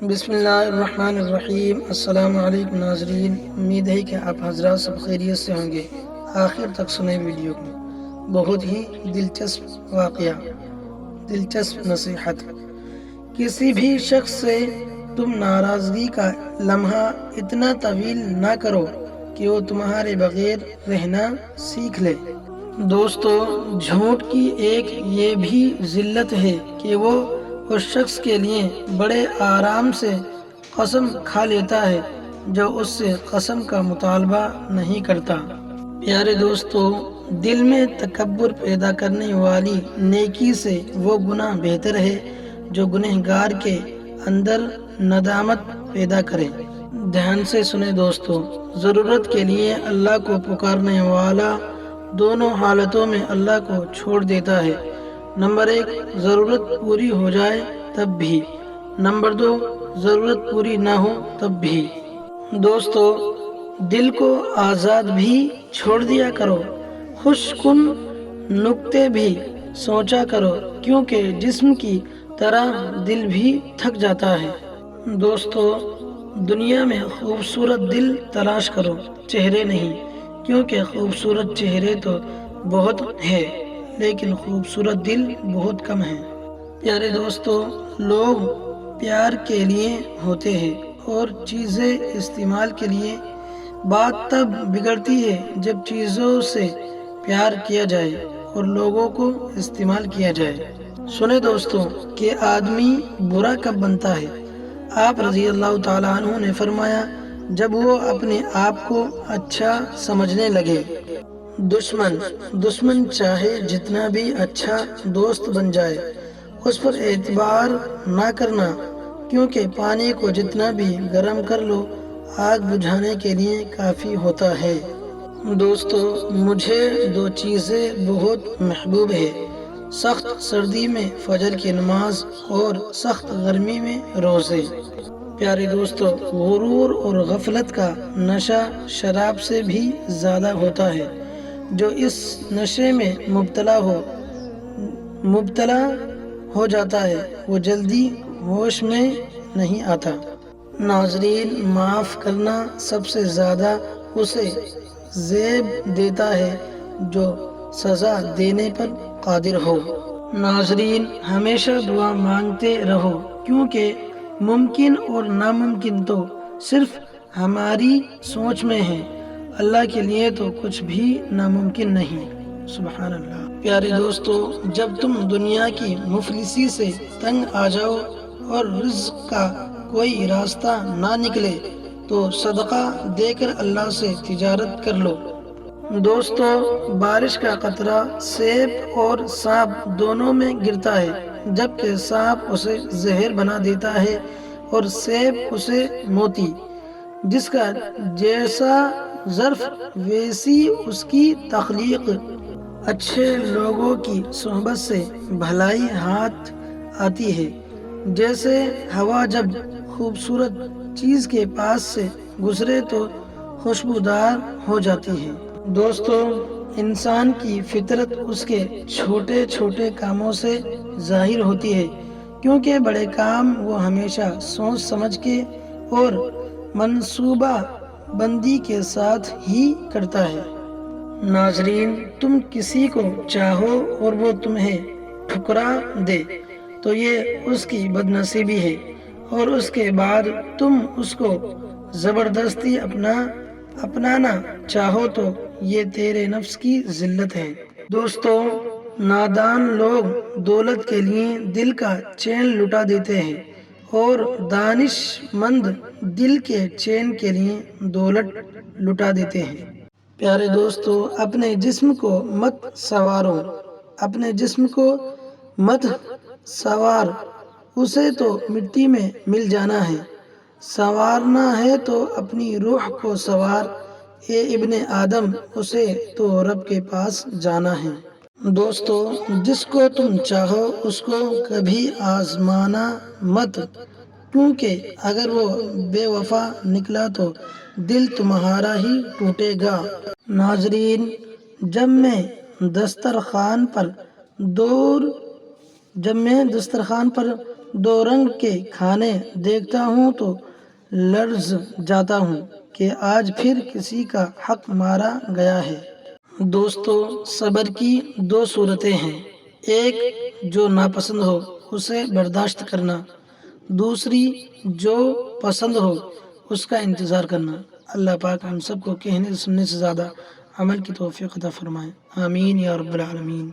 بسم اللہ الرحمن الرحیم۔ السلام علیکم ناظرین، امید ہے کہ آپ حضرات سب خیریت سے ہوں گے۔ آخر تک سنیں ویڈیو کو، بہت ہی دلچسپ واقعہ، دلچسپ نصیحت۔ کسی بھی شخص سے تم ناراضگی کا لمحہ اتنا طویل نہ کرو کہ وہ تمہارے بغیر رہنا سیکھ لے۔ دوستو، جھوٹ کی ایک یہ بھی ذلت ہے کہ وہ اس شخص کے لیے بڑے آرام سے قسم کھا لیتا ہے جو اس سے قسم کا مطالبہ نہیں کرتا۔ پیارے دوستو، دل میں تکبر پیدا کرنے والی نیکی سے وہ گناہ بہتر ہے جو گنہگار کے اندر ندامت پیدا کرے۔ دھیان سے سنیں دوستو، ضرورت کے لیے اللہ کو پکارنے والا دونوں حالتوں میں اللہ کو چھوڑ دیتا ہے۔ نمبر 1، ضرورت پوری ہو جائے تب بھی۔ نمبر 2، ضرورت پوری نہ ہو تب بھی۔ دوستو، دل کو آزاد بھی چھوڑ دیا کرو، خوش کن نکتے بھی سوچا کرو، کیونکہ جسم کی طرح دل بھی تھک جاتا ہے۔ دوستو، دنیا میں خوبصورت دل تلاش کرو، چہرے نہیں، کیونکہ خوبصورت چہرے تو بہت ہے لیکن خوبصورت دل بہت کم ہے۔ پیارے دوستو، لوگ پیار کے لیے ہوتے ہیں اور چیزیں استعمال کے لیے۔ بات تب بگڑتی ہے جب چیزوں سے پیار کیا جائے اور لوگوں کو استعمال کیا جائے۔ سنیں دوستو کہ آدمی برا کب بنتا ہے۔ آپ رضی اللہ تعالیٰ عنہ نے فرمایا، جب وہ اپنے آپ کو اچھا سمجھنے لگے۔ دشمن چاہے جتنا بھی اچھا دوست بن جائے، اس پر اعتبار نہ کرنا، کیونکہ پانی کو جتنا بھی گرم کر لو آگ بجھانے کے لیے کافی ہوتا ہے۔ دوستو، مجھے 2 چیزیں بہت محبوب ہے، سخت سردی میں فجر کی نماز اور سخت گرمی میں روزے۔ پیارے دوستو، غرور اور غفلت کا نشہ شراب سے بھی زیادہ ہوتا ہے۔ جو اس نشے میں مبتلا ہو جاتا ہے وہ جلدی ہوش میں نہیں آتا۔ ناظرین، معاف کرنا سب سے زیادہ اسے زیب دیتا ہے جو سزا دینے پر قادر ہو۔ ناظرین، ہمیشہ دعا مانگتے رہو، کیونکہ ممکن اور ناممکن تو صرف ہماری سوچ میں ہے، اللہ کے لیے تو کچھ بھی ناممکن نہیں۔ سبحان اللہ۔ پیارے دوستو، جب تم دنیا کی مفلسی سے تنگ آ جاؤ اور رزق کا کوئی راستہ نہ نکلے تو صدقہ دے کر اللہ سے تجارت کر لو۔ دوستو، بارش کا قطرہ سیب اور سانپ دونوں میں گرتا ہے، جبکہ سانپ اسے زہر بنا دیتا ہے اور سیب اسے موتی۔ جس کا جیسا ظرف ویسی اس کی تخلیق۔ اچھے لوگوں کی صحبت سے بھلائی ہاتھ آتی ہے، جیسے ہوا جب خوبصورت چیز کے پاس سے گزرے تو خوشبودار ہو جاتی ہے۔ دوستو، انسان کی فطرت اس کے چھوٹے چھوٹے کاموں سے ظاہر ہوتی ہے، کیونکہ بڑے کام وہ ہمیشہ سوچ سمجھ کے اور منصوبہ بندی کے ساتھ ہی کرتا ہے۔ ناظرین، تم کسی کو چاہو اور وہ تمہیں ٹھکرا دے تو یہ اس کی بدنصیبی ہے، اور اس کے بعد تم اس کو زبردستی اپنانا چاہو تو یہ تیرے نفس کی ذلت ہے۔ دوستو، نادان لوگ دولت کے لیے دل کا چین لٹا دیتے ہیں اور دانش مند دل کے چین کے لیے دولت لٹا دیتے ہیں۔ پیارے دوستو، اپنے جسم کو مت سنوارو، اپنے جسم کو مت سنوار، اسے تو مٹی میں مل جانا ہے۔ سنوارنا ہے تو اپنی روح کو سنوار، اے ابن آدم، اسے تو رب کے پاس جانا ہے۔ دوستو، جس کو تم چاہو اس کو کبھی آزمانا مت، کیونکہ اگر وہ بے وفا نکلا تو دل تمہارا ہی ٹوٹے گا۔ ناظرین، جب میں دسترخوان پر دو رنگ کے کھانے دیکھتا ہوں تو لرز جاتا ہوں کہ آج پھر کسی کا حق مارا گیا ہے۔ دوستو، صبر کی دو صورتیں ہیں، ایک جو ناپسند ہو اسے برداشت کرنا، دوسری جو پسند ہو اس کا انتظار کرنا۔ اللہ پاک ہم سب کو کہنے سننے سے زیادہ عمل کی توفیق عطا فرمائے، آمین یا رب العالمین۔